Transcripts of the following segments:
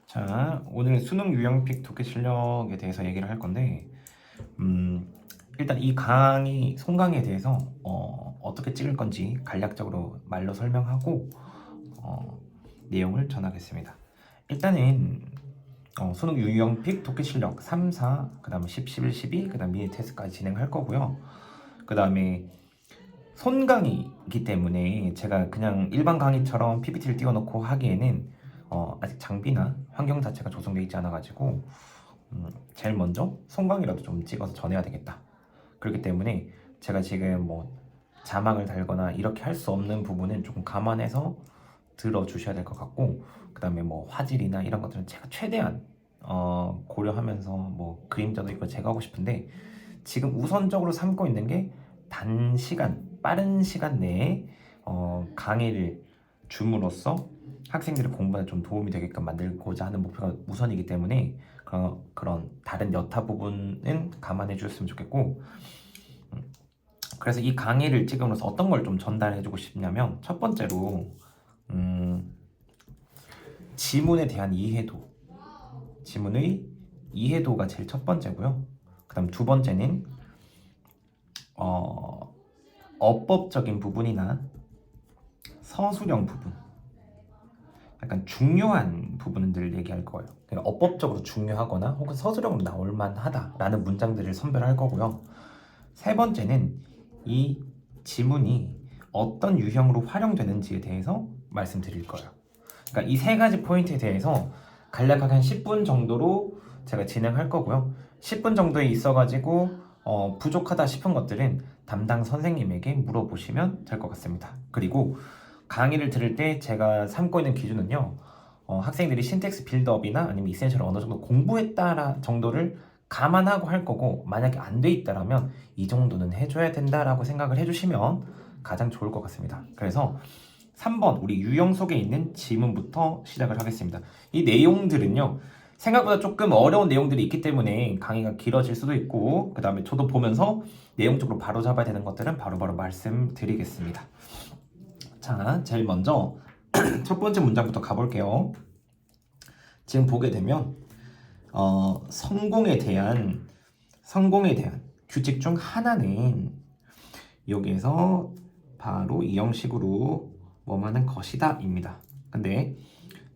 자, 오늘 수능 유형픽 독해 실력에 대해서 얘기를 할 건데, 일단 이 강의, 송강에 대해서 어떻게 찍을 건지 간략적으로 말로 설명하고 내용을 전하겠습니다. 일단은 수능 유형픽 독해 실력 3, 4, 그 다음에 10, 11, 12, 그 다음 미니 테스트까지 진행할 거고요. 그 다음에 손강의이기 때문에 제가 그냥 일반 강의처럼 PPT를 띄워놓고 하기에는 아직 장비나 환경 자체가 조성되어 있지 않아가지고 제일 먼저 손강이라도 좀 찍어서 전해야 되겠다. 그렇기 때문에 제가 지금 뭐 자막을 달거나 이렇게 할 수 없는 부분은 조금 감안해서 들어주셔야 될 것 같고, 그 다음에 뭐 화질이나 이런 것들은 제가 최대한 고려하면서 뭐 그림자도 이거 제가 하고 싶은데, 지금 우선적으로 삼고 있는 게 단시간, 빠른 시간 내에 강의를 줌으로써 학생들의 공부에 좀 도움이 되게끔 만들고자 하는 목표가 우선이기 때문에 그런 다른 여타 부분은 감안해 주셨으면 좋겠고, 그래서 이 강의를 찍으면서 어떤 걸 좀 전달해 주고 싶냐면, 첫 번째로 지문에 대한 이해도, 지문의 이해도가 제일 첫 번째고요. 그 다음 두 번째는 어법적인 부분이나 서술형 부분, 약간 중요한 부분들을 얘기할 거예요. 그러니까 어법적으로 중요하거나 혹은 서술형으로 나올 만하다라는 문장들을 선별할 거고요. 세 번째는 이 지문이 어떤 유형으로 활용되는지에 대해서 말씀드릴 거예요. 그러니까 이 세 가지 포인트에 대해서 간략하게 한 10분 정도로 제가 진행할 거고요. 10분 정도에 있어가지고 부족하다 싶은 것들은 담당 선생님에게 물어보시면 될 것 같습니다. 그리고 강의를 들을 때 제가 삼고 있는 기준은요, 학생들이 신텍스 빌드업이나 아니면 이센셜을 어느 정도 공부했다 정도를 감안하고 할 거고, 만약에 안 돼 있다라면 이 정도는 해줘야 된다라고 생각을 해주시면 가장 좋을 것 같습니다. 그래서 3번 우리 유형 속에 있는 지문부터 시작을 하겠습니다. 이 내용들은요, 생각보다 조금 어려운 내용들이 있기 때문에 강의가 길어질 수도 있고, 그 다음에 저도 보면서 내용적으로 바로 잡아야 되는 것들은 바로바로 말씀드리겠습니다. 자, 제일 먼저 첫 번째 문장부터 가볼게요. 지금 보게 되면 성공에 대한 규칙 중 하나는 여기에서 바로 이 형식으로 뭐하는 것이다 입니다. 근데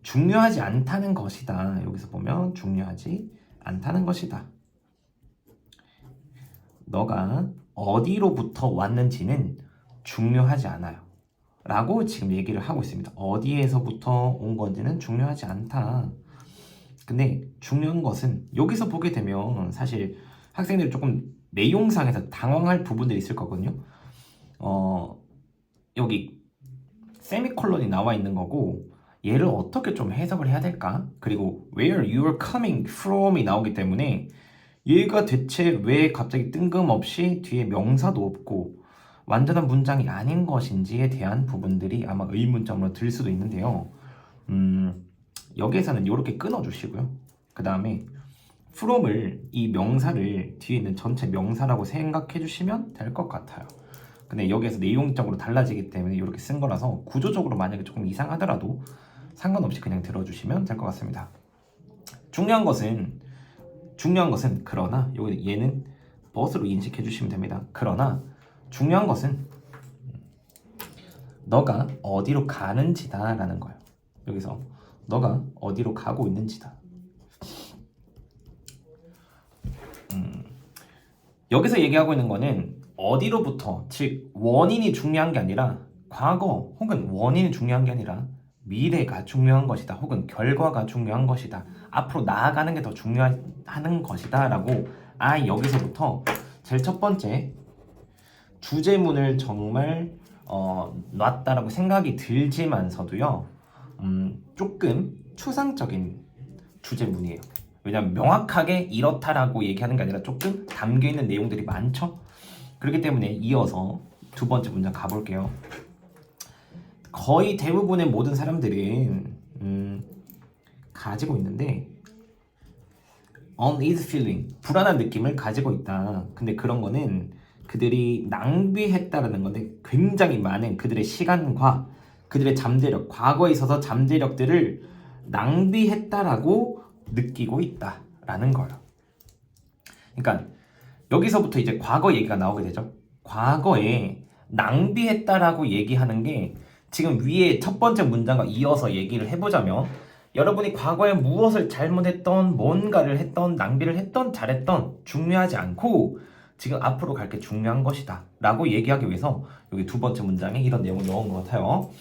중요하지 않다는 것이다, 여기서 보면 중요하지 않다는 것이다. 너가 어디로부터 왔는지는 중요하지 않아요 라고 지금 얘기를 하고 있습니다. 어디에서부터 온 건지는 중요하지 않다. 근데 중요한 것은, 여기서 보게 되면 사실 학생들이 조금 내용상에서 당황할 부분들이 있을 거거든요. 여기 세미콜론이 나와 있는 거고, 얘를 어떻게 좀 해석을 해야 될까? 그리고 where you're coming from이 나오기 때문에 얘가 대체 왜 갑자기 뜬금없이 뒤에 명사도 없고 완전한 문장이 아닌 것인지에 대한 부분들이 아마 의문점으로 들 수도 있는데요. 여기에서는 이렇게 끊어주시고요. 그 다음에 from을, 이 명사를 뒤에 있는 전체 명사라고 생각해 주시면 될 것 같아요. 근데 여기에서 내용적으로 달라지기 때문에 이렇게 쓴 거라서 구조적으로 만약에 조금 이상하더라도 상관없이 그냥 들어주시면 될 것 같습니다. 중요한 것은 그러나, 여기 얘는 벗으로 인식해 주시면 됩니다. 그러나 중요한 것은 너가 어디로 가는지다 라는 거예요. 여기서 너가 어디로 가고 있는지다. 여기서 얘기하고 있는 거는 어디로부터, 즉 원인이 중요한 게 아니라 과거 혹은 원인이 중요한 게 아니라 미래가 중요한 것이다, 혹은 결과가 중요한 것이다, 앞으로 나아가는 게 더 중요한 것이다 라고 여기서부터 제일 첫 번째 주제문을 정말 놨다라고 생각이 들지만서도요, 조금 추상적인 주제문이에요. 왜냐면 명확하게 이렇다라고 얘기하는 게 아니라 조금 담겨있는 내용들이 많죠. 그렇기 때문에 이어서 두 번째 문장 가볼게요. 거의 대부분의 모든 사람들은 가지고 있는데 uneasy feeling, 불안한 느낌을 가지고 있다. 근데 그런 거는 그들이 낭비했다라는 건데, 굉장히 많은 그들의 시간과 그들의 잠재력, 과거에 있어서 잠재력들을 낭비했다라고 느끼고 있다라는 거예요. 그러니까 여기서부터 이제 과거 얘기가 나오게 되죠. 과거에 낭비했다라고 얘기하는 게 지금 위에 첫 번째 문장과 이어서 얘기를 해보자면 여러분이 과거에 무엇을 잘못했던, 뭔가를 했던, 낭비를 했던, 잘했던 중요하지 않고 지금 앞으로 갈 게 중요한 것이다 라고 얘기하기 위해서 여기 두 번째 문장에 이런 내용을 넣은 것 같아요.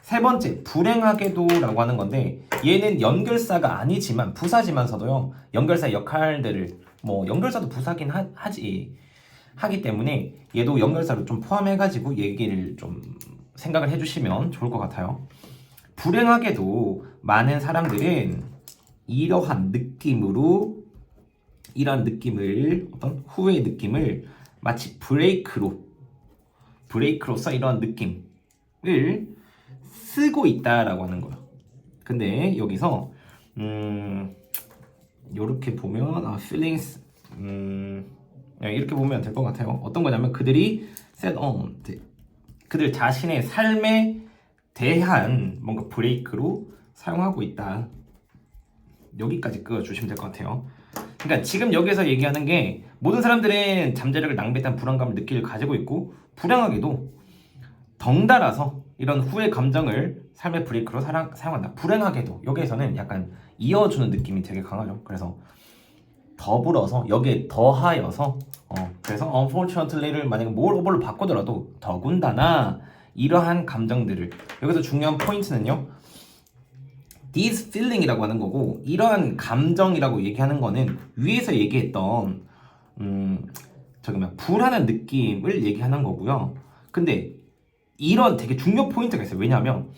세 번째, 불행하게도 라고 하는 건데 얘는 연결사가 아니지만 부사지만서도요 연결사 역할들을 뭐 연결사도 부사긴 하기 때문에 얘도 연결사로 좀 포함해가지고 얘기를 좀 생각을 해주시면 좋을 것 같아요. 불행하게도 많은 사람들은 이러한 느낌을 어떤 후회의 느낌을 마치 브레이크로서 이러한 느낌을 쓰고 있다라고 하는 거예요. 근데 여기서 이렇게 보면 feelings 이렇게 보면 될 것 같아요. 어떤 거냐면 그들이 set on 그들 자신의 삶에 대한 뭔가 브레이크로 사용하고 있다. 여기까지 끄어주시면 될 것 같아요. 그러니까 지금 여기서 얘기하는 게 모든 사람들은 잠재력을 낭비했다는 불안감을 가지고 있고 불행하게도 덩달아서 이런 후회 감정을 삶의 브레이크로 사용한다. 불행하게도 여기에서는 약간 이어주는 느낌이 되게 강하죠. 그래서 더불어서 여기에 더하여서 그래서 unfortunately를 만약에 more over로 바꾸더라도 더군다나 이러한 감정들을 여기서 중요한 포인트는요. this feeling이라고 하는 거고 이러한 감정이라고 얘기하는 거는 위에서 얘기했던 불안한 느낌을 얘기하는 거고요. 근데 이런 되게 중요 포인트가 있어요. 왜냐하면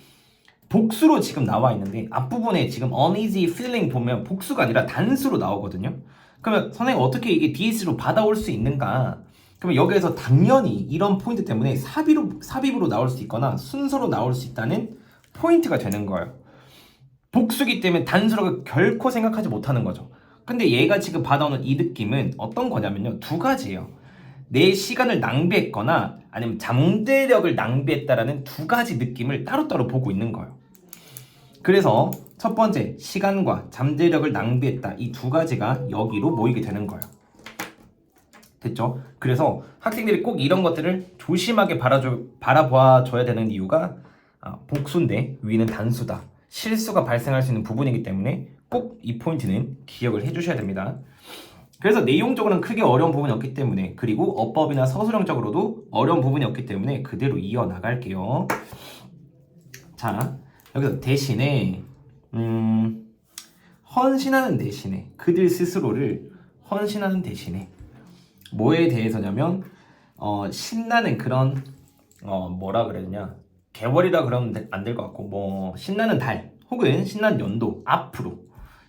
복수로 지금 나와 있는데 앞부분에 지금 uneasy feeling 보면 복수가 아니라 단수로 나오거든요. 그러면 선생님 어떻게 이게 DS로 받아올 수 있는가? 그러면 여기에서 당연히 이런 포인트 때문에 삽입으로 나올 수 있거나 순서로 나올 수 있다는 포인트가 되는 거예요. 복수기 때문에 단수라고 결코 생각하지 못하는 거죠. 근데 얘가 지금 받아오는 이 느낌은 어떤 거냐면요. 두 가지예요. 내 시간을 낭비했거나 아니면 잠재력을 낭비했다라는 두 가지 느낌을 따로따로 보고 있는 거예요. 그래서 첫 번째, 시간과 잠재력을 낭비했다. 이 두 가지가 여기로 모이게 되는 거예요. 됐죠? 그래서 학생들이 꼭 이런 것들을 조심하게 바라봐줘야 되는 이유가 복수인데 위는 단수다. 실수가 발생할 수 있는 부분이기 때문에 꼭 이 포인트는 기억을 해주셔야 됩니다. 그래서 내용적으로는 크게 어려운 부분이 없기 때문에 그리고 어법이나 서술형적으로도 어려운 부분이 없기 때문에 그대로 이어나갈게요. 자, 여기서 대신에 헌신하는 대신에 그들 스스로를 헌신하는 대신에 뭐에 대해서냐면 신나는 그런 뭐라 그래야 되냐 개월이라 그러면 안 될 것 같고 뭐 신나는 달 혹은 신나는 연도 앞으로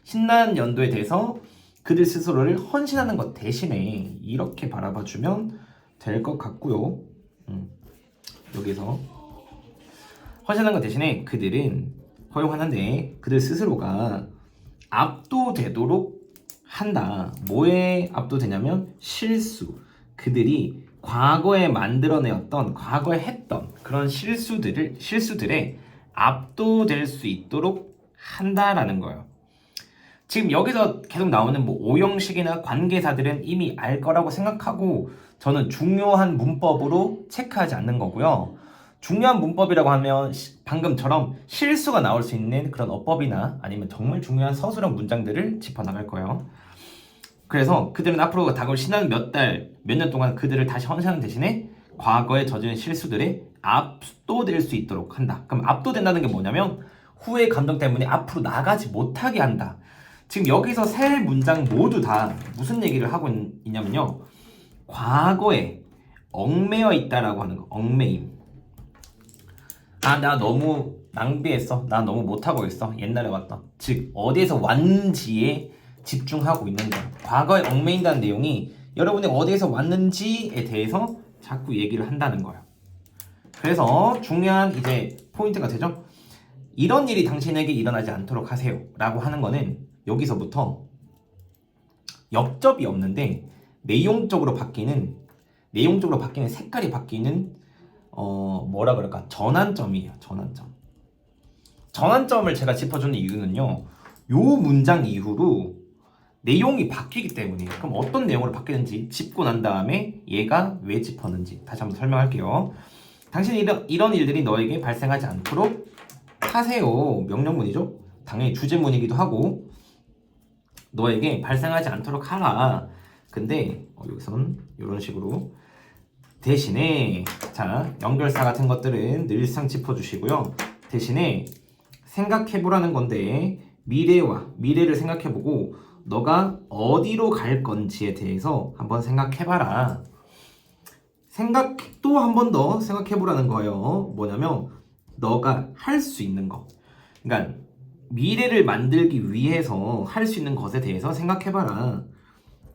신나는 연도에 대해서 그들 스스로를 헌신하는 것 대신에 이렇게 바라봐주면 될 것 같고요. 여기서 헌신하는 것 대신에 그들은 허용하는데 그들 스스로가 압도되도록 한다. 뭐에 압도되냐면 실수. 그들이 과거에 만들어내었던 과거에 했던 그런 실수들에 압도될 수 있도록 한다라는 거예요. 지금 여기서 계속 나오는 뭐 오형식이나 관계사들은 이미 알 거라고 생각하고 저는 중요한 문법으로 체크하지 않는 거고요. 중요한 문법이라고 하면 방금처럼 실수가 나올 수 있는 그런 어법이나 아니면 정말 중요한 서술형 문장들을 짚어나갈 거예요. 그래서 그들은 앞으로 다가올 신나는 몇 년 동안 그들을 다시 헌신하는 대신에 과거에 저지른 실수들에 압도될 수 있도록 한다. 그럼 압도된다는 게 뭐냐면 후회 감정 때문에 앞으로 나가지 못하게 한다. 지금 여기서 세 문장 모두 다 무슨 얘기를 하고 있냐면요. 과거에 얽매여 있다라고 하는 거. 얽매임. 나 너무 낭비했어. 나 너무 못하고 있어. 옛날에 왔다. 즉 어디에서 왔는지에 집중하고 있는 거예요. 과거에 얽매인다는 내용이 여러분이 어디에서 왔는지에 대해서 자꾸 얘기를 한다는 거예요. 그래서 중요한 이제 포인트가 되죠. 이런 일이 당신에게 일어나지 않도록 하세요 라고 하는 거는 여기서부터 역접이 없는데 내용적으로 바뀌는 색깔이 바뀌는 뭐라 그럴까 전환점이에요. 전환점을 제가 짚어주는 이유는요. 요 문장 이후로 내용이 바뀌기 때문이에요. 그럼 어떤 내용으로 바뀌는지 짚고 난 다음에 얘가 왜 짚었는지 다시 한번 설명할게요. 당신이 이런 일들이 너에게 발생하지 않도록 하세요. 명령문이죠. 당연히 주제문이기도 하고 너에게 발생하지 않도록 하라. 근데 여기선 이런 식으로 대신에 자 연결사 같은 것들은 늘상 짚어주시고요. 대신에 생각해보라는 건데 미래를 생각해보고 너가 어디로 갈 건지에 대해서 한번 생각해봐라. 또 한 번 더 생각해보라는 거예요. 뭐냐면 너가 할 수 있는 거. 그러니까 미래를 만들기 위해서 할 수 있는 것에 대해서 생각해봐라.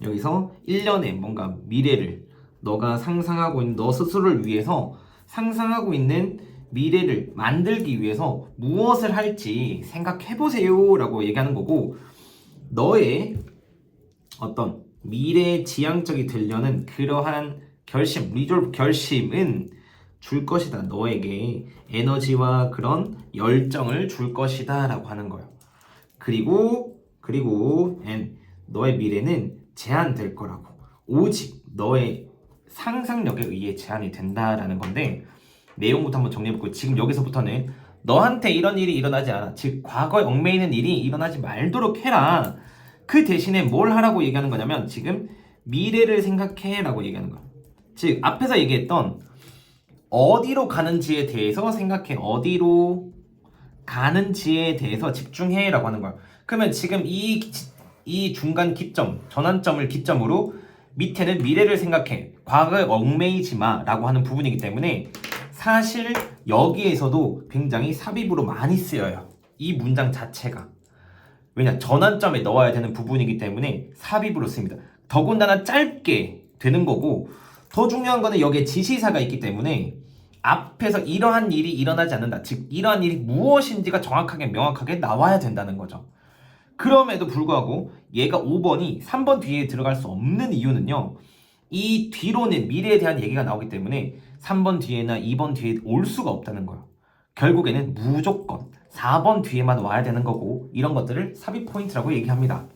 여기서 1년에 뭔가 미래를 너가 상상하고 있는 너 스스로를 위해서 상상하고 있는 미래를 만들기 위해서 무엇을 할지 생각해보세요 라고 얘기하는 거고 너의 어떤 미래 지향적이 되려는 그러한 리졸브 결심은 줄 것이다. 너에게 에너지와 그런 열정을 줄 것이다 라고 하는 거예요. 그리고 너의 미래는 제한될 거라고. 오직 너의 상상력에 의해 제한이 된다라는 건데 내용부터 한번 정리해볼게요. 지금 여기서부터는 너한테 이런 일이 일어나지 않아. 즉 과거에 얽매이는 일이 일어나지 말도록 해라. 그 대신에 뭘 하라고 얘기하는 거냐면 지금 미래를 생각해 라고 얘기하는 거야. 즉 앞에서 얘기했던 어디로 가는지에 대해서 생각해. 어디로 가는지에 대해서 집중해 라고 하는 거야. 그러면 지금 이 중간 기점, 전환점을 기점으로 밑에는 미래를 생각해. 과거에 얽매이지 마 라고 하는 부분이기 때문에 사실 여기에서도 굉장히 삽입으로 많이 쓰여요. 이 문장 자체가. 왜냐? 전환점에 넣어야 되는 부분이기 때문에 삽입으로 씁니다. 더군다나 짧게 되는 거고 더 중요한 거는 여기에 지시사가 있기 때문에 앞에서 이러한 일이 일어나지 않는다. 즉 이러한 일이 무엇인지가 정확하게 명확하게 나와야 된다는 거죠. 그럼에도 불구하고 얘가 5번이 3번 뒤에 들어갈 수 없는 이유는요. 이 뒤로는 미래에 대한 얘기가 나오기 때문에 3번 뒤에나 2번 뒤에 올 수가 없다는 거예요. 결국에는 무조건 4번 뒤에만 와야 되는 거고 이런 것들을 삽입 포인트라고 얘기합니다.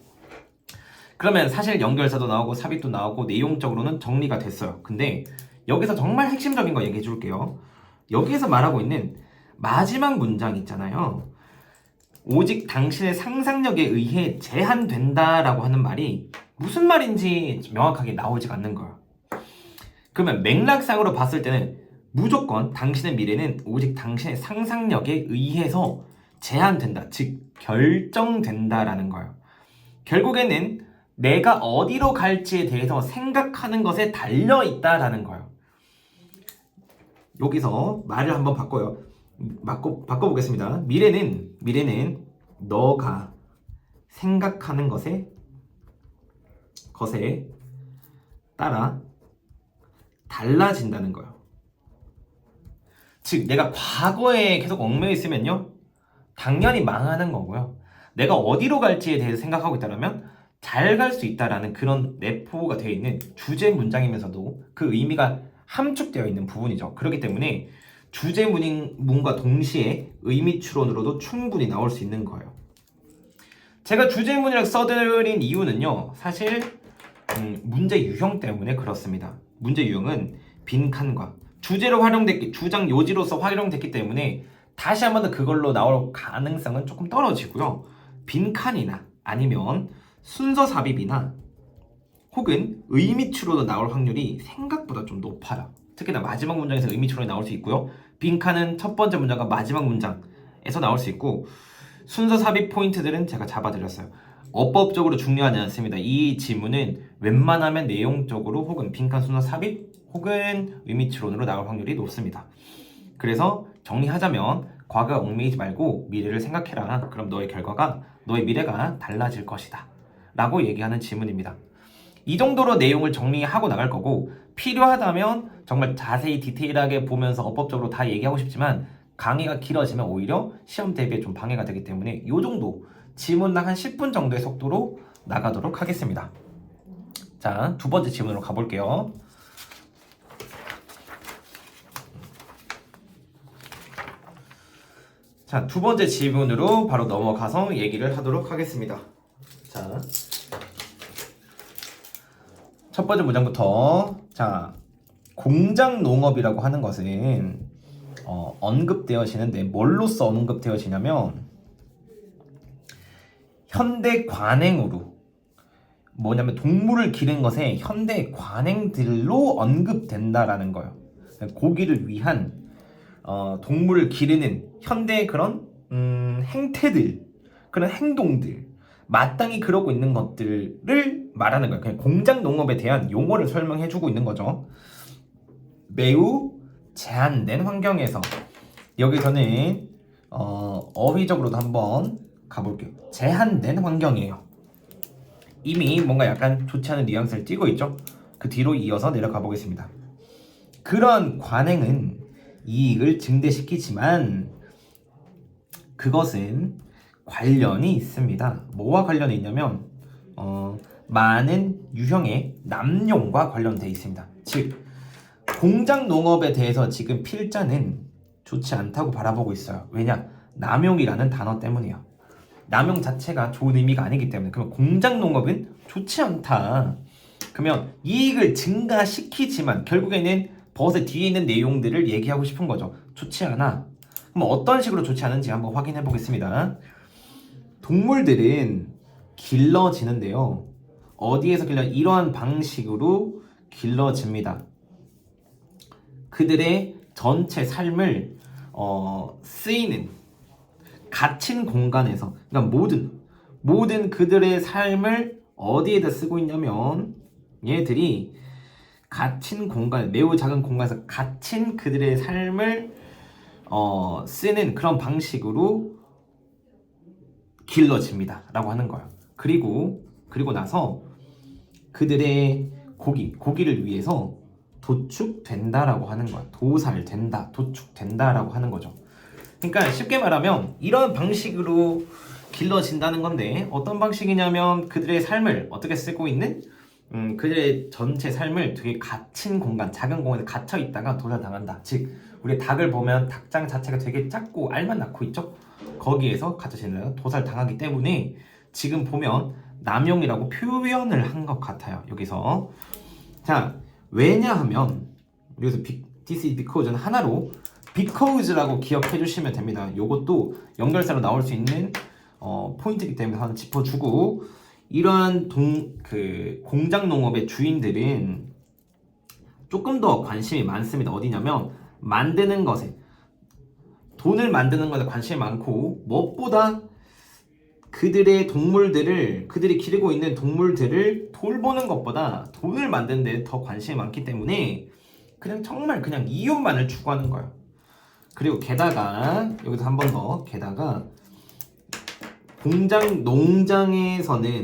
그러면 사실 연결사도 나오고 삽입도 나오고 내용적으로는 정리가 됐어요. 근데 여기서 정말 핵심적인 거 얘기해 줄게요. 여기에서 말하고 있는 마지막 문장 있잖아요. 오직 당신의 상상력에 의해 제한된다라고 하는 말이 무슨 말인지 명확하게 나오지가 않는 거예요. 그러면 맥락상으로 봤을 때는 무조건 당신의 미래는 오직 당신의 상상력에 의해서 제한된다. 즉 결정된다라는 거예요. 결국에는 내가 어디로 갈지에 대해서 생각하는 것에 달려있다라는 거예요. 여기서 말을 한번 바꿔보겠습니다. 미래는 너가 생각하는 것에 따라 달라진다는 거예요. 즉 내가 과거에 계속 얽매여 있으면요 당연히 망하는 거고요. 내가 어디로 갈지에 대해서 생각하고 있다면 잘 갈 수 있다라는 그런 내포가 되어 있는 주제 문장이면서도 그 의미가 함축되어 있는 부분이죠. 그렇기 때문에 주제문과 동시에 의미 추론으로도 충분히 나올 수 있는 거예요. 제가 주제문이라고 써드린 이유는요. 사실 문제 유형 때문에 그렇습니다. 문제 유형은 빈칸과 주제로 활용됐기, 주장 요지로서 활용됐기 때문에 다시 한 번 더 그걸로 나올 가능성은 조금 떨어지고요. 빈칸이나 아니면 순서 삽입이나 혹은 의미 추론으로 나올 확률이 생각보다 좀 높아요. 특히나 마지막 문장에서 의미 추론이 나올 수 있고요. 빈칸은 첫 번째 문장과 마지막 문장에서 나올 수 있고 순서 삽입 포인트들은 제가 잡아드렸어요. 어법적으로 중요하지 않습니다. 이 지문은 웬만하면 내용적으로 혹은 빈칸 순서 삽입 혹은 의미 추론으로 나올 확률이 높습니다. 그래서 정리하자면 과거에 얽매이지 말고 미래를 생각해라. 그럼 너의 미래가 달라질 것이다. 라고 얘기하는 지문입니다. 이 정도로 내용을 정리하고 나갈 거고 필요하다면 정말 자세히 디테일하게 보면서 어법적으로 다 얘기하고 싶지만 강의가 길어지면 오히려 시험 대비에 좀 방해가 되기 때문에 이 정도 지문당 한 10분 정도의 속도로 나가도록 하겠습니다. 자, 두 번째 지문으로 가볼게요. 자, 두 번째 질문으로 바로 넘어가서 얘기를 하도록 하겠습니다. 자, 첫 번째 문장부터. 자, 공장 농업이라고 하는 것은 언급되어지는데 뭘로써 언급되어지냐면 현대 관행으로, 뭐냐면 동물을 기른 것에 현대 관행들로 언급된다라는 거예요. 고기를 위한 동물을 기르는 현대의 그런 행태들, 그런 행동들, 마땅히 그러고 있는 것들을 말하는 거예요. 그냥 공장 농업에 대한 용어를 설명해주고 있는 거죠. 매우 제한된 환경에서, 여기서는 어휘적으로도 한번 가볼게요. 제한된 환경이에요. 이미 뭔가 약간 좋지 않은 뉘앙스를 띠고 있죠. 그 뒤로 이어서 내려가 보겠습니다. 그런 관행은 이익을 증대시키지만 그것은 관련이 있습니다. 뭐와 관련이 있냐면 많은 유형의 남용과 관련되어 있습니다. 즉 공장 농업에 대해서 지금 필자는 좋지 않다고 바라보고 있어요. 왜냐? 남용이라는 단어 때문이에요. 남용 자체가 좋은 의미가 아니기 때문에. 그러면 공장 농업은 좋지 않다. 그러면 이익을 증가시키지만 결국에는 버스 뒤에 있는 내용들을 얘기하고 싶은 거죠. 좋지 않아. 그럼 어떤 식으로 좋지 않은지 한번 확인해 보겠습니다. 동물들은 길러지는데요. 어디에서 이러한 방식으로 길러집니다. 그들의 전체 삶을 쓰이는 갇힌 공간에서, 그러니까 모든 그들의 삶을 어디에다 쓰고 있냐면 얘들이 갇힌 공간, 매우 작은 공간에서 갇힌 그들의 삶을 쓰는 그런 방식으로 길러집니다 라고 하는 거예요. 그리고 나서 그들의 고기를 위해서 도축된다라고 하는 거야. 도살된다, 도축된다라고 하는 거죠. 그러니까 쉽게 말하면 이런 방식으로 길러진다는 건데, 어떤 방식이냐면 그들의 삶을 어떻게 쓰고 있는 그들의 전체 삶을 되게 갇힌 공간, 작은 공간에 갇혀 있다가 도살당한다. 즉 우리 닭을 보면 닭장 자체가 되게 작고 알만 낳고 있죠. 거기에서 갇혀지는 도살당하기 때문에 지금 보면 남용이라고 표현을 한 것 같아요. 여기서. 자, 왜냐하면 여기서 this is because는 하나로 because라고 기억해 주시면 됩니다. 요것도 연결사로 나올 수 있는 포인트이기 때문에 하나 짚어주고, 이러한 공장 농업의 주인들은 조금 더 관심이 많습니다. 어디냐면 만드는 것에, 돈을 만드는 것에 관심이 많고, 무엇보다 그들이 기르고 있는 동물들을 돌보는 것보다 돈을 만드는 데 더 관심이 많기 때문에 정말 이윤만을 추구하는 거예요. 그리고 게다가 여기서 한 번 더, 게다가 공장 농업에서는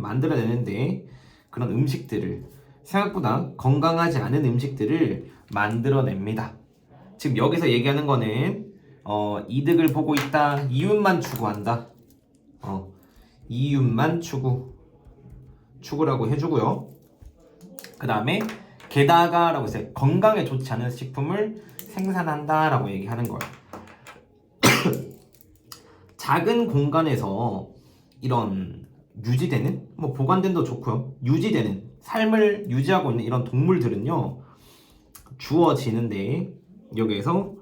만들어내는데 그런 음식들을, 생각보다 건강하지 않은 음식들을 만들어냅니다. 지금 여기서 얘기하는 거는 이득을 보고 있다, 이윤만 추구한다. 이윤만 추구라고 해주고요. 그 다음에 게다가 라고 해서 건강에 좋지 않은 식품을 생산한다 라고 얘기하는 거예요. 작은 공간에서 이런 유지되는, 보관된 도 좋고요, 유지되는 삶을 유지하고 있는 이런 동물들은요, 주어지는데 여기에서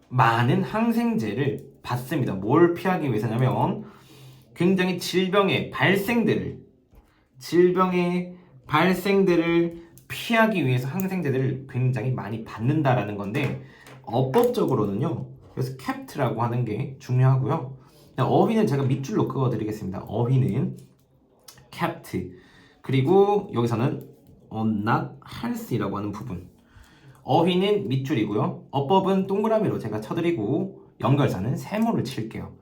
많은 항생제를 받습니다. 뭘 피하기 위해서냐면 굉장히 질병의 발생들을 피하기 위해서 항생제들을 굉장히 많이 받는다라는 건데, 어법적으로는요, 그래서 kept라고 하는 게 중요하고요. 어휘는 제가 밑줄로 그어드리겠습니다. 어휘는 kept, 그리고 여기서는 not healthy라고 하는 부분, 어휘는 밑줄이고요, 어법은 동그라미로 제가 쳐드리고 연결사는 세모를 칠게요.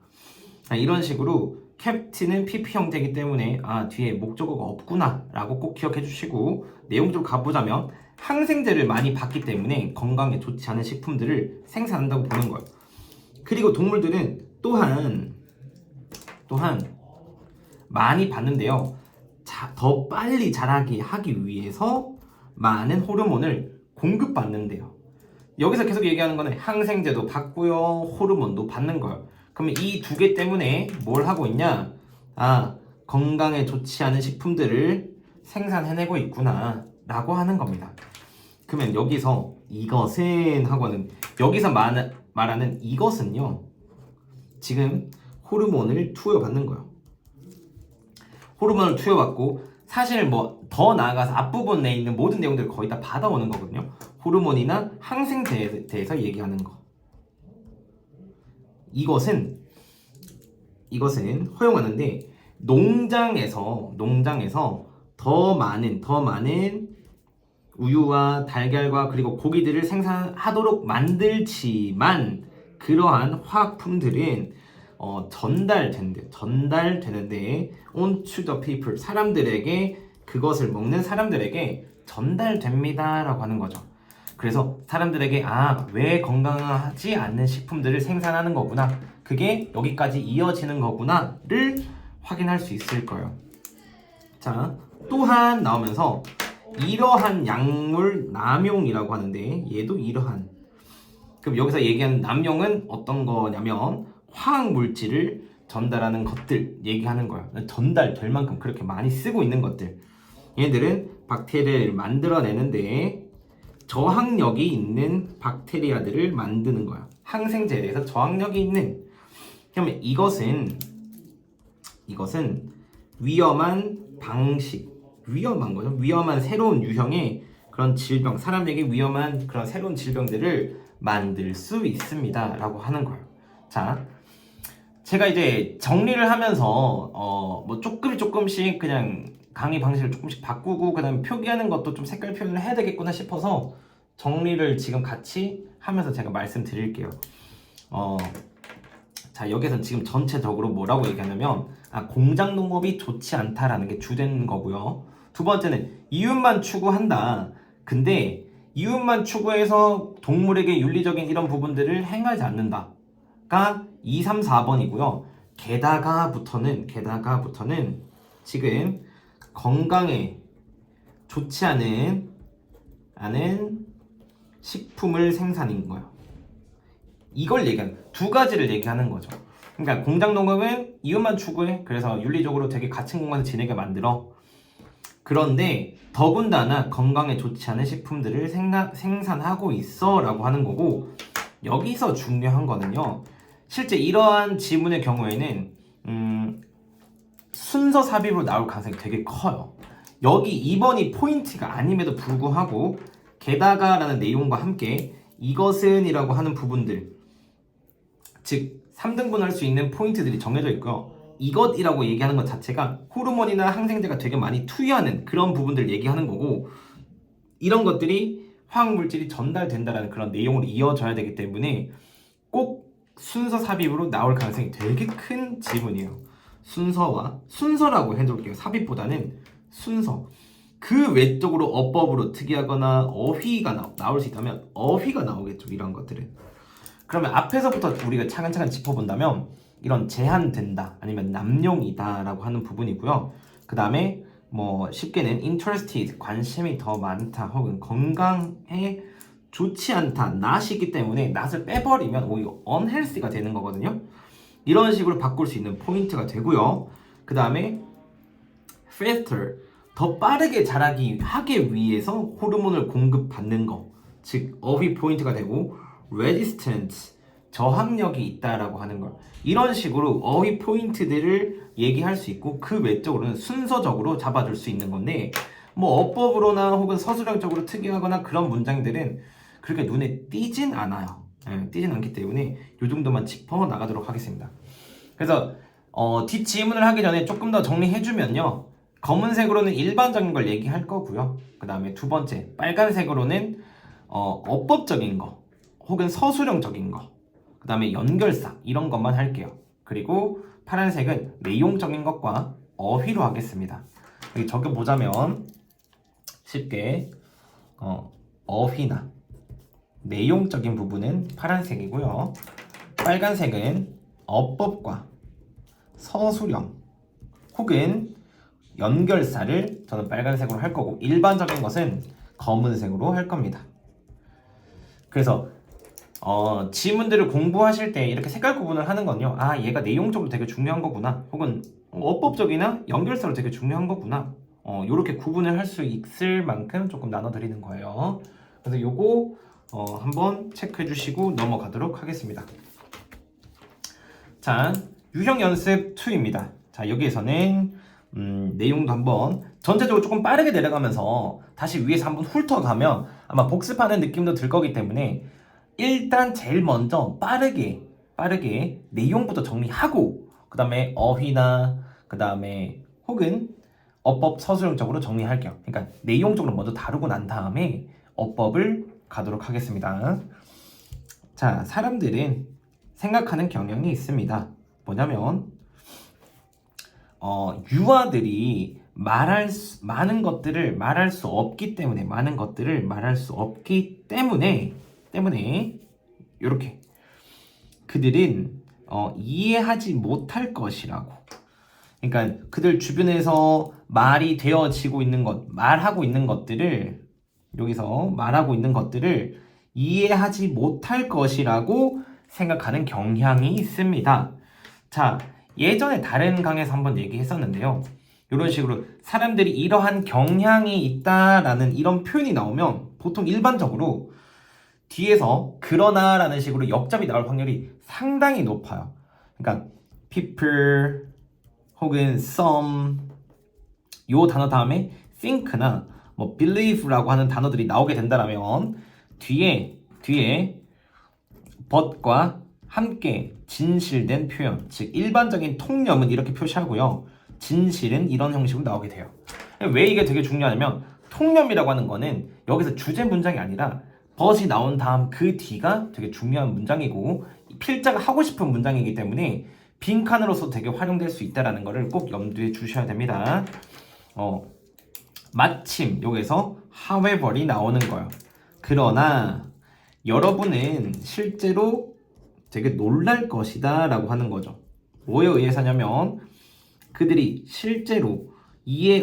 이런 식으로 캡틴은 PP 형태이기 때문에 뒤에 목적어가 없구나 라고 꼭 기억해 주시고, 내용적으로 가보자면 항생제를 많이 받기 때문에 건강에 좋지 않은 식품들을 생산한다고 보는 거예요. 그리고 동물들은 또한 많이 받는데요, 더 빨리 자라게 하기 위해서 많은 호르몬을 공급받는데요. 여기서 계속 얘기하는 거는 항생제도 받고요, 호르몬도 받는 거예요. 그러면 이 두 개 때문에 뭘 하고 있냐? 아, 건강에 좋지 않은 식품들을 생산해내고 있구나 라고 하는 겁니다. 그러면 여기서 이것은 하고는 여기서 말하는 이것은요, 지금 호르몬을 투여받는 거예요. 호르몬을 투여받고 사실 뭐 더 나아가서 앞부분에 있는 모든 내용들을 거의 다 받아오는 거거든요. 호르몬이나 항생제에 대해서 얘기하는 거. 이것은 허용하는데 농장에서 더 많은 우유와 달걀과 그리고 고기들을 생산하도록 만들지만 그러한 화학품들은 전달되는데 onto the people, 사람들에게, 그것을 먹는 사람들에게 전달됩니다 라고 하는 거죠. 그래서 사람들에게 왜 건강하지 않는 식품들을 생산하는 거구나, 그게 여기까지 이어지는 거구나를 확인할 수 있을 거예요. 자, 또한 나오면서 이러한 약물 남용이라고 하는데, 얘도 이러한, 그럼 여기서 얘기하는 남용은 어떤 거냐면 화학 물질을 전달하는 것들 얘기하는 거야. 전달될 만큼 그렇게 많이 쓰고 있는 것들, 얘들은 박테리아를 만들어내는데 저항력이 있는 박테리아들을 만드는 거야. 항생제에 대해서 저항력이 있는. 그러면 이것은 위험한 방식, 위험한 거죠. 위험한 새로운 유형의 그런 질병, 사람에게 위험한 그런 새로운 질병들을 만들 수 있습니다 라고 하는 거예요. 자, 제가 이제 정리를 하면서 뭐 조금씩 그냥 강의 방식을 조금씩 바꾸고 그다음에 표기하는 것도 좀 색깔 표현을 해야 되겠구나 싶어서 정리를 지금 같이 하면서 제가 말씀드릴게요. 자, 여기서는 지금 전체적으로 뭐라고 얘기하냐면 공장 농업이 좋지 않다라는 게 주된 거고요. 두 번째는 이윤만 추구한다. 근데 이윤만 추구해서 동물에게 윤리적인 이런 부분들을 행하지 않는다가 2, 3, 4번이고요. 게다가부터는 지금 건강에 좋지 않은 식품을 생산인 거예요. 이걸 얘기하는, 두 가지를 얘기하는 거죠. 그러니까 공장 농업은 이윤만 추구해. 그래서 윤리적으로 되게 갇힌 공간을 지내게 만들어. 그런데 더군다나 건강에 좋지 않은 식품들을 생산하고 있어 라고 하는 거고, 여기서 중요한 거는요, 실제 이러한 지문의 경우에는 순서 삽입으로 나올 가능성이 되게 커요. 여기 2번이 포인트가 아님에도 불구하고 게다가 라는 내용과 함께 이것은 이라고 하는 부분들, 즉 3등분 할 수 있는 포인트들이 정해져 있고요. 이것이라고 얘기하는 것 자체가 호르몬이나 항생제가 되게 많이 투여하는 그런 부분들을 얘기하는 거고, 이런 것들이 화학물질이 전달된다라는 그런 내용으로 이어져야 되기 때문에 꼭 순서 삽입으로 나올 가능성이 되게 큰 지문이에요. 순서라고 해둘게요. 삽입보다는 순서. 그 외적으로 어법으로 특이하거나 어휘가 나올 수 있다면 어휘가 나오겠죠. 이런 것들은. 그러면 앞에서부터 우리가 차근차근 짚어본다면 이런 제한된다 아니면 남용이다 라고 하는 부분이고요. 그 다음에 뭐 쉽게는 interested, 관심이 더 많다, 혹은 건강에 좋지 않다, not이기 때문에 not을 빼버리면 오히려 unhealthy가 되는 거거든요. 이런 식으로 바꿀 수 있는 포인트가 되고요. 그 다음에 faster, 더 빠르게 자라기 하기 위해서 호르몬을 공급받는 거, 즉 어휘 포인트가 되고, resistant, 저항력이 있다라고 하는 걸, 이런 식으로 어휘 포인트들을 얘기할 수 있고, 그 외적으로는 순서적으로 잡아줄 수 있는 건데, 뭐 어법으로나 혹은 서술형적으로 특이하거나 그런 문장들은 그렇게 눈에 띄진 않아요. 띄진 않기 때문에 이 정도만 짚어 나가도록 하겠습니다. 그래서 뒷지문을 하기 전에 조금 더 정리해주면요, 검은색으로는 일반적인 걸 얘기할 거고요. 그 다음에 두 번째 빨간색으로는 어법적인 거 혹은 서술형적인 거, 그 다음에 연결사 이런 것만 할게요. 그리고 파란색은 내용적인 것과 어휘로 하겠습니다. 여기 적어보자면 쉽게 어휘나 내용적인 부분은 파란색이고요. 빨간색은 어법과 서술형 혹은 연결사를 저는 빨간색으로 할 거고, 일반적인 것은 검은색으로 할 겁니다. 그래서 지문들을 공부하실 때 이렇게 색깔 구분을 하는 건요. 아, 얘가 내용적으로 되게 중요한 거구나. 혹은 어법적이나 연결사로 되게 중요한 거구나. 요렇게 구분을 할 수 있을 만큼 조금 나눠드리는 거예요. 그래서 요거 한번 체크해 주시고 넘어가도록 하겠습니다. 자, 유형 연습 2입니다. 자, 여기에서는 내용도 한번 전체적으로 조금 빠르게 내려가면서 다시 위에서 한번 훑어가면 아마 복습하는 느낌도 들 거기 때문에 일단 제일 먼저 빠르게 내용부터 정리하고 그 다음에 어휘나 그 다음에 혹은 어법 서술형적으로 정리할게요. 그러니까 내용적으로 먼저 다루고 난 다음에 어법을 가도록 하겠습니다. 자, 사람들은 생각하는 경향이 있습니다. 뭐냐면 유아들이 많은 것들을 말할 수 없기 때문에 이렇게 그들은 이해하지 못할 것이라고. 그러니까 그들 주변에서 말이 되어지고 있는 것, 말하고 있는 것들을 여기서 말하고 있는 것들을 이해하지 못할 것이라고 생각하는 경향이 있습니다. 자, 예전에 다른 강에서 한번 얘기했었는데요. 이런 식으로 사람들이 이러한 경향이 있다라는 이런 표현이 나오면 보통 일반적으로 뒤에서 그러나 라는 식으로 역접이 나올 확률이 상당히 높아요. 그러니까 people 혹은 some 요 단어 다음에 think나 뭐 believe라고 하는 단어들이 나오게 된다면 뒤에 but과 함께 진실된 표현, 즉 일반적인 통념은 이렇게 표시하고요. 진실은 이런 형식으로 나오게 돼요. 왜 이게 되게 중요하냐면 통념이라고 하는 거는 여기서 주제 문장이 아니라 but이 나온 다음 그 뒤가 되게 중요한 문장이고 필자가 하고 싶은 문장이기 때문에 빈칸으로서 되게 활용될 수 있다는 것을 꼭 염두에 주셔야 됩니다. 마침 여기서 however이 나오는 거예요. 그러나 여러분은 실제로 되게 놀랄 것이다 라고 하는 거죠. 뭐에 의해서냐면 그들이 실제로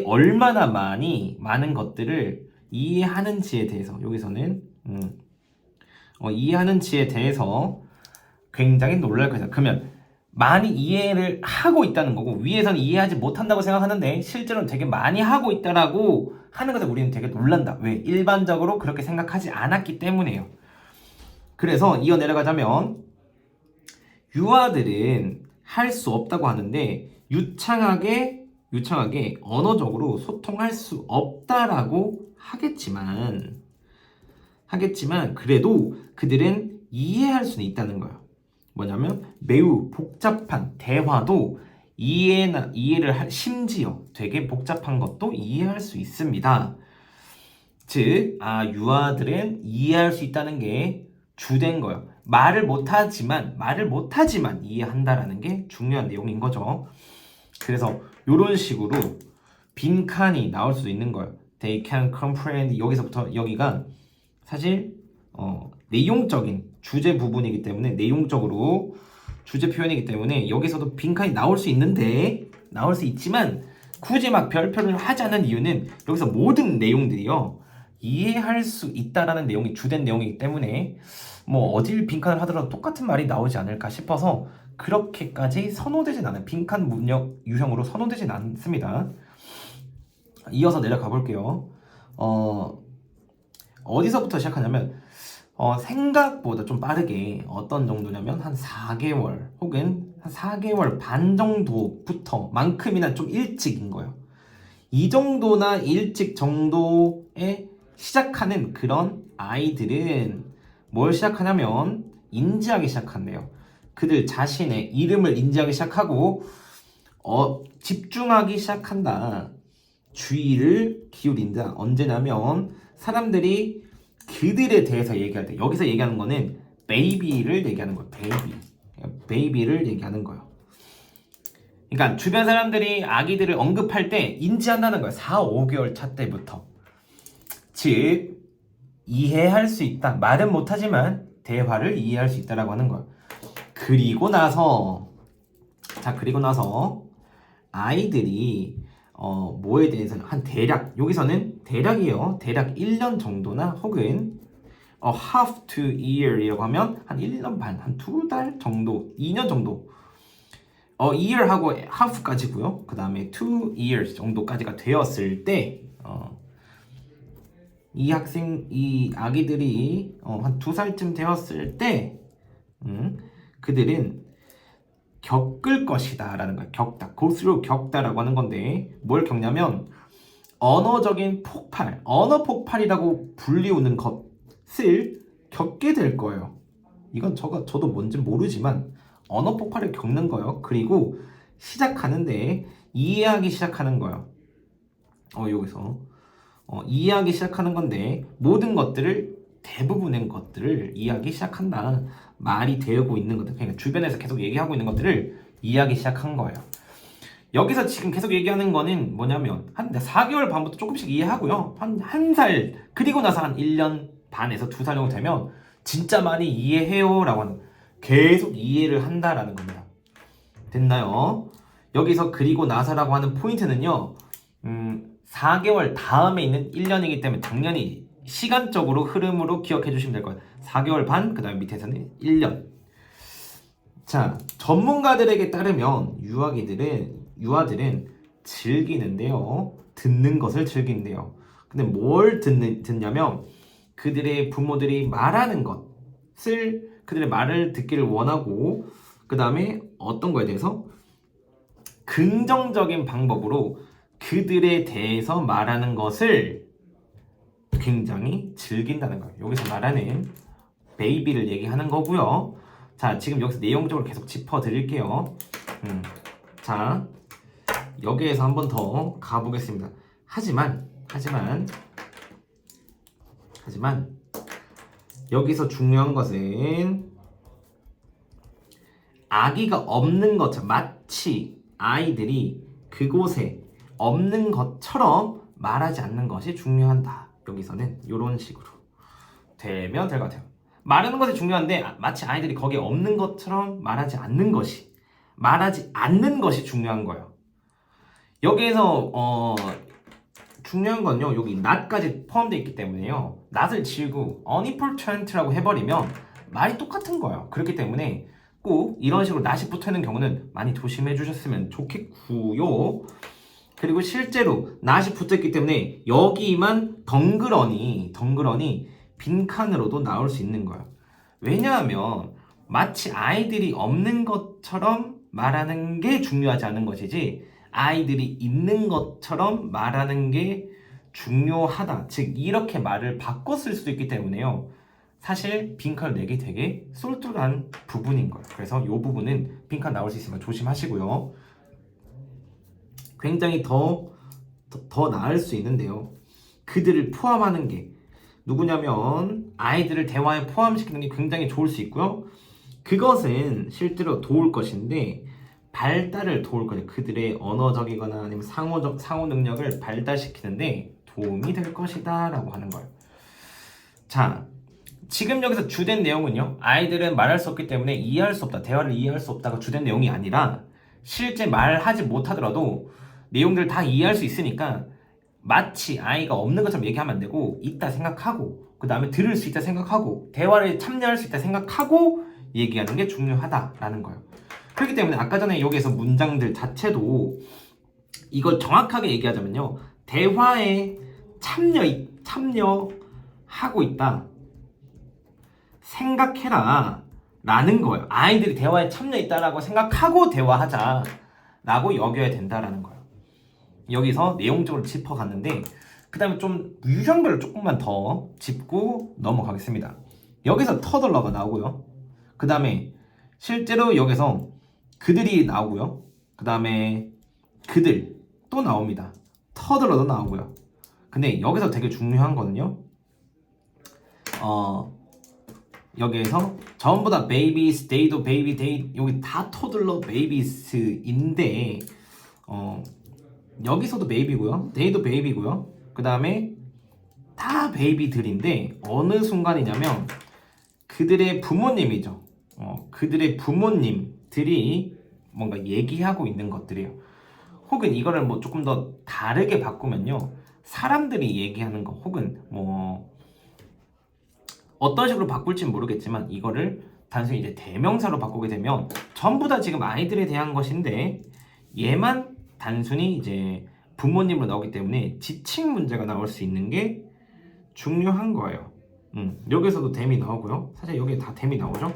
얼마나 많은 것들을 이해하는지에 대해서 여기서는 이해하는지에 대해서 굉장히 놀랄 것이다. 그러면 많이 이해를 하고 있다는 거고 위에서는 이해하지 못한다고 생각하는데 실제로는 되게 많이 하고 있다라고 하는 것에 우리는 되게 놀란다. 왜? 일반적으로 그렇게 생각하지 않았기 때문에요. 그래서 이어 내려가자면 유아들은 할 수 없다고 하는데 유창하게 언어적으로 소통할 수 없다라고 하겠지만 그래도 그들은 이해할 수는 있다는 거예요. 뭐냐면 매우 복잡한 대화도 심지어 되게 복잡한 것도 이해할 수 있습니다. 즉, 유아들은 이해할 수 있다는 게 주된 거예요. 말을 못하지만 이해한다라는 게 중요한 내용인 거죠. 그래서 이런 식으로 빈칸이 나올 수도 있는 거예요. They can comprehend 여기서부터 여기가 사실 내용적인 주제 부분이기 때문에 내용적으로 주제 표현이기 때문에 여기서도 빈칸이 나올 수 있지만 굳이 막 별표를 하지 않는 이유는 여기서 모든 내용들이요 이해할 수 있다라는 내용이 주된 내용이기 때문에 뭐 어딜 빈칸을 하더라도 똑같은 말이 나오지 않을까 싶어서 그렇게까지 선호되진 않아요. 빈칸 문역 유형으로 선호되진 않습니다. 이어서 내려가 볼게요. 어디서부터 시작하냐면 생각보다 좀 빠르게 어떤 정도냐면 한 4개월 혹은 한 4개월 반 정도부터 만큼이나 좀 일찍인 거예요. 이 정도나 일찍 정도에 시작하는 그런 아이들은 뭘 시작하냐면 인지하기 시작한대요. 그들 자신의 이름을 인지하기 시작하고 집중하기 시작한다. 주의를 기울인다. 언제냐면 사람들이 그들에 대해서 얘기할 때 여기서 얘기하는 거는 베이비를 얘기하는 거예요. 베이비를 얘기하는 거예요. 그러니까 주변 사람들이 아기들을 언급할 때 인지한다는 거예요. 4, 5개월 차 때부터. 즉 이해할 수 있다. 말은 못하지만 대화를 이해할 수 있다라고 하는 거예요. 그리고 나서 아이들이 뭐에 대해서는 한 대략 여기서는 대략이에요. 대략 1년 정도나 혹은 half to year이라고 하면 한 1년 반, 한 2달 정도, 2년 정도. year하고 half까지고요. 그 다음에 2 years 정도까지가 되었을 때 이 아기들이 한 2살쯤 되었을 때 그들은 겪을 것이다 라는 거야. 겪다. go through 겪다라고 하는 건데 뭘 겪냐면 언어적인 폭발, 언어 폭발이라고 불리우는 것을 겪게 될 거예요. 이건 저도 뭔지 모르지만 언어 폭발을 겪는 거예요. 그리고 시작하는데 이해하기 시작하는 거예요. 여기서 이해하기 시작하는 건데 모든 것들을 대부분의 것들을 이해하기 시작한다. 말이 되고 있는 것들, 그러니까 주변에서 계속 얘기하고 있는 것들을 이해하기 시작한 거예요. 여기서 지금 계속 얘기하는 거는 뭐냐면 한 4개월 반부터 조금씩 이해하고요. 한 살, 그리고 나서 한 1년 반에서 2살 정도 되면 진짜 많이 이해해요 라고 하는, 계속 이해를 한다라는 겁니다. 됐나요? 여기서 그리고 나서라고 하는 포인트는요, 4개월 다음에 있는 1년이기 때문에 당연히 시간적으로 흐름으로 기억해 주시면 될 거예요. 4개월 반, 그 다음에 밑에서는 1년. 자, 전문가들에게 따르면 유아들은 즐기는데요. 듣는 것을 즐긴대요. 근데 뭘 듣냐면 그들의 부모들이 말하는 것을, 그들의 말을 듣기를 원하고, 그 다음에 어떤 거에 대해서 긍정적인 방법으로 그들에 대해서 말하는 것을 굉장히 즐긴다는 거예요. 여기서 말하는 베이비를 얘기하는 거고요. 자, 지금 여기서 내용적으로 계속 짚어드릴게요. 자, 여기에서 한 번 더 가보겠습니다. 하지만 여기서 중요한 것은 아기가 없는 것처럼, 마치 아이들이 그곳에 없는 것처럼 말하지 않는 것이 중요하다. 여기서는 이런 식으로 되면 될 것 같아요. 말하는 것이 중요한데 마치 아이들이 거기에 없는 것처럼 말하지 않는 것이 중요한 거예요. 여기에서 중요한 건요, 여기 not까지 포함되어 있기 때문에요, not을 지우고 unimportant라고 해버리면 말이 똑같은 거예요. 그렇기 때문에 꼭 이런 식으로 not이 붙어있는 경우는 많이 조심해 주셨으면 좋겠고요. 그리고 실제로 not이 붙어있기 때문에 여기만 덩그러니 빈칸으로도 나올 수 있는 거예요. 왜냐하면 마치 아이들이 없는 것처럼 말하는 게 중요하지 않은 것이지 아이들이 있는 것처럼 말하는 게 중요하다. 즉 이렇게 말을 바꿔 쓸 수도 있기 때문에요, 사실 빈칸을 내기 되게 쏠쏠한 부분인 거예요. 그래서 이 부분은 빈칸 나올 수 있으면 조심하시고요. 굉장히 더 나을 수 있는데요, 그들을 포함하는 게 누구냐면 아이들을 대화에 포함시키는 게 굉장히 좋을 수 있고요. 그것은 실제로 도울 것인데 발달을 도울 거죠. 그들의 언어적이거나 아니면 상호 능력을 발달시키는데 도움이 될 것이다 라고 하는 거예요. 자, 지금 여기서 주된 내용은요, 아이들은 말할 수 없기 때문에 이해할 수 없다, 대화를 이해할 수 없다가 주된 내용이 아니라 실제 말하지 못하더라도 내용들을 다 이해할 수 있으니까 마치 아이가 없는 것처럼 얘기하면 안 되고 있다 생각하고, 그 다음에 들을 수 있다 생각하고, 대화를 참여할 수 있다 생각하고 얘기하는 게 중요하다라는 거예요. 그렇기 때문에 아까 전에 여기에서 문장들 자체도 이걸 정확하게 얘기하자면요, 대화에 참여하고 있다 생각해라 라는 거예요. 아이들이 대화에 참여했다라고 생각하고 대화하자 라고 여겨야 된다라는 거예요. 여기서 내용적으로 짚어갔는데 그 다음에 좀 유형별로 조금만 더 짚고 넘어가겠습니다. 여기서 터들러가 나오고요. 그 다음에 실제로 여기서 그들이 나오고요. 그 다음에 그들 또 나옵니다. 터들러도 나오고요. 근데 여기서 되게 중요한 거는요, 여기에서 전부 다 babies, they도 baby, they, 여기 다 토들러 babies인데 여기서도 베이비고요, they도 베이비고요, 그 다음에 다 베이비들인데 어느 순간이냐면 그들의 부모님이죠. 그들의 부모님들이 뭔가 얘기하고 있는 것들이에요. 혹은 이거를 뭐 조금 더 다르게 바꾸면요, 사람들이 얘기하는 거, 혹은 뭐 어떤 식으로 바꿀지는 모르겠지만 이거를 단순히 이제 대명사로 바꾸게 되면 전부 다 지금 아이들에 대한 것인데 얘만 단순히 이제 부모님으로 나오기 때문에 지칭 문제가 나올 수 있는 게 중요한 거예요. 여기서도 them이 나오고요. 사실 여기 다 them이 나오죠.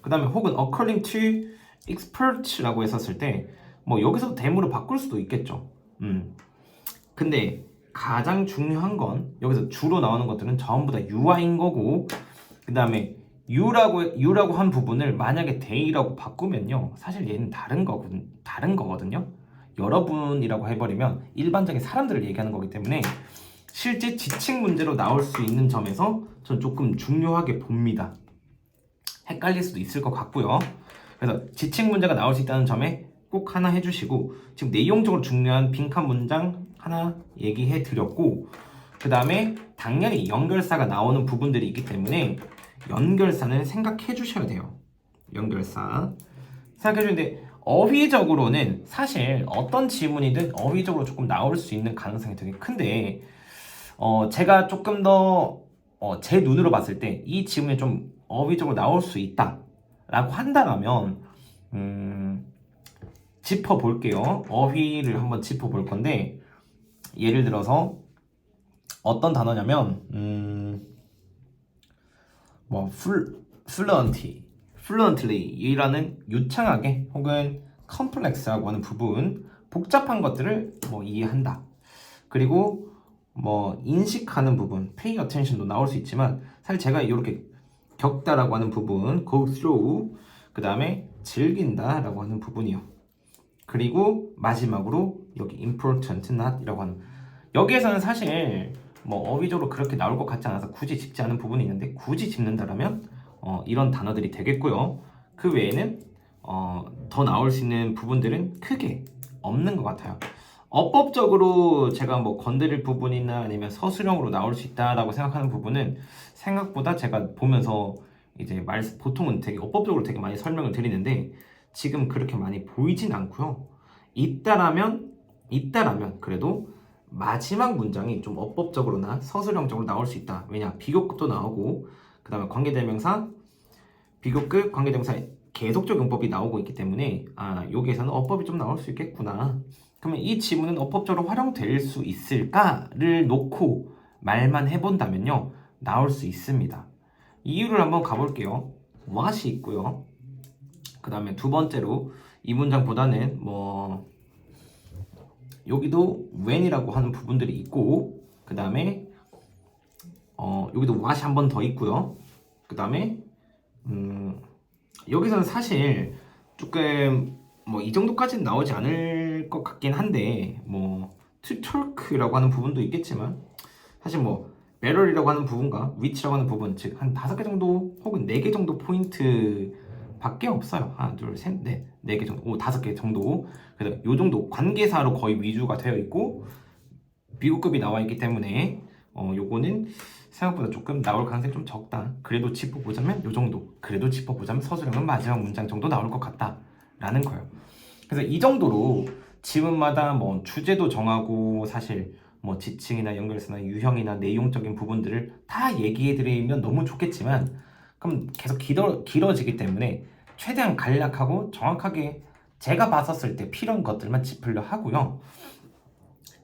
그 다음에 혹은 according to expert라고 했었을 때 뭐 여기서도 them으로 바꿀 수도 있겠죠. 근데 가장 중요한 건 여기서 주로 나오는 것들은 전부 다 유아인 거고, 그 다음에 유라고 한 부분을 만약에 they라고 바꾸면요 사실 얘는 다른 거거든요. 여러분이라고 해버리면 일반적인 사람들을 얘기하는 거기 때문에 실제 지칭 문제로 나올 수 있는 점에서 전 조금 중요하게 봅니다. 헷갈릴 수도 있을 것 같고요. 그래서 지칭 문제가 나올 수 있다는 점에 꼭 하나 해주시고, 지금 내용적으로 중요한 빈칸 문장 하나 얘기해 드렸고, 그 다음에 당연히 연결사가 나오는 부분들이 있기 때문에 연결사는 생각해 주셔야 돼요. 연결사 생각해 주는데 어휘적으로는 사실 어떤 지문이든 어휘적으로 조금 나올 수 있는 가능성이 되게 큰데 제가 조금 더 제 눈으로 봤을 때 이 지문이 좀 어휘적으로 나올 수 있다 라고 한다면 짚어볼게요. 어휘를 한번 짚어볼 건데 예를 들어서 어떤 단어냐면 뭐 fluently 이라는 유창하게 혹은 complex하고 하는 부분, 복잡한 것들을 뭐 이해한다. 그리고 뭐 인식하는 부분, pay attention도 나올 수 있지만 사실 제가 이렇게 겪다라고 하는 부분, go through, 그 다음에 즐긴다 라고 하는 부분이요. 그리고 마지막으로 여기 important not 이라고 하는, 여기에서는 사실 뭐 어휘적으로 그렇게 나올 것 같지 않아서 굳이 짚지 않은 부분이 있는데 굳이 짚는다라면 이런 단어들이 되겠고요. 그 외에는 더 나올 수 있는 부분들은 크게 없는 것 같아요. 어법적으로 제가 뭐 건드릴 부분이나 아니면 서술형으로 나올 수 있다라고 생각하는 부분은 생각보다 제가 보면서 이제 보통은 되게 어법적으로 되게 많이 설명을 드리는데 지금 그렇게 많이 보이진 않고요. 있다라면 그래도 마지막 문장이 좀 어법적으로나 서술형적으로 나올 수 있다. 왜냐? 비교급도 나오고 그 다음에 관계대명사, 비교급, 관계대명사 계속적 용법이 나오고 있기 때문에 여기에서는 어법이 좀 나올 수 있겠구나. 그러면 이 지문은 어법적으로 활용될 수 있을까를 놓고 말만 해본다면요 나올 수 있습니다. 이유를 한번 가볼게요. what이 있고요. 그 다음에 두 번째로 이 문장보다는 뭐 여기도 when이라고 하는 부분들이 있고, 그 다음에 여기도 what이 한 번 더 있고요. 그 다음에 여기서는 사실 조금 뭐 이 정도까지는 나오지 않을 것 같긴 한데 뭐 to talk라고 하는 부분도 있겠지만 사실 뭐 better이라고 하는 부분과 which라고 하는 부분, 즉 한 5개 정도 혹은 4개 정도 포인트 밖에 없어요. 하나, 둘, 셋, 넷, 4개 정도, 5개 정도. 그래서 요 정도 관계사로 거의 위주가 되어 있고 비교급이 나와 있기 때문에 요거는 생각보다 조금 나올 가능성이 좀 적다. 그래도 짚어보자면 요 정도. 그래도 짚어보자면 서술형은 마지막 문장 정도 나올 것 같다 라는 거예요. 그래서 이 정도로 지문마다 뭐 주제도 정하고 사실 뭐 지칭이나 연결사나 유형이나 내용적인 부분들을 다 얘기해드리면 너무 좋겠지만 그럼 계속 길어지기 때문에 최대한 간략하고 정확하게 제가 봤었을 때 필요한 것들만 짚으려 하고요.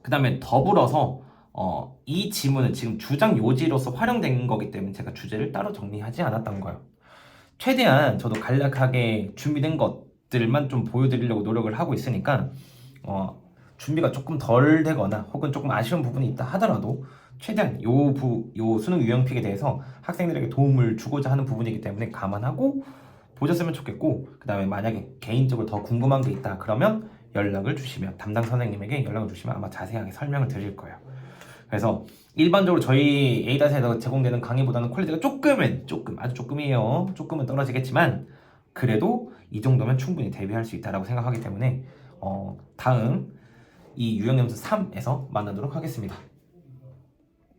그 다음에 더불어서 이 지문은 지금 주장 요지로서 활용된 거기 때문에 제가 주제를 따로 정리하지 않았던 거예요. 최대한 저도 간략하게 준비된 것들만 좀 보여드리려고 노력을 하고 있으니까 준비가 조금 덜 되거나 혹은 조금 아쉬운 부분이 있다 하더라도 최대한 요 수능 유형픽에 대해서 학생들에게 도움을 주고자 하는 부분이기 때문에 감안하고 보셨으면 좋겠고, 그 다음에 만약에 개인적으로 더 궁금한 게 있다 그러면 연락을 주시면, 담당 선생님에게 연락을 주시면 아마 자세하게 설명을 드릴 거예요. 그래서 일반적으로 저희 A닷에서 제공되는 강의보다는 퀄리티가 아주 조금이에요. 조금은 떨어지겠지만 그래도 이 정도면 충분히 대비할 수 있다고 생각하기 때문에 다음 이 유형연수 3에서 만나도록 하겠습니다.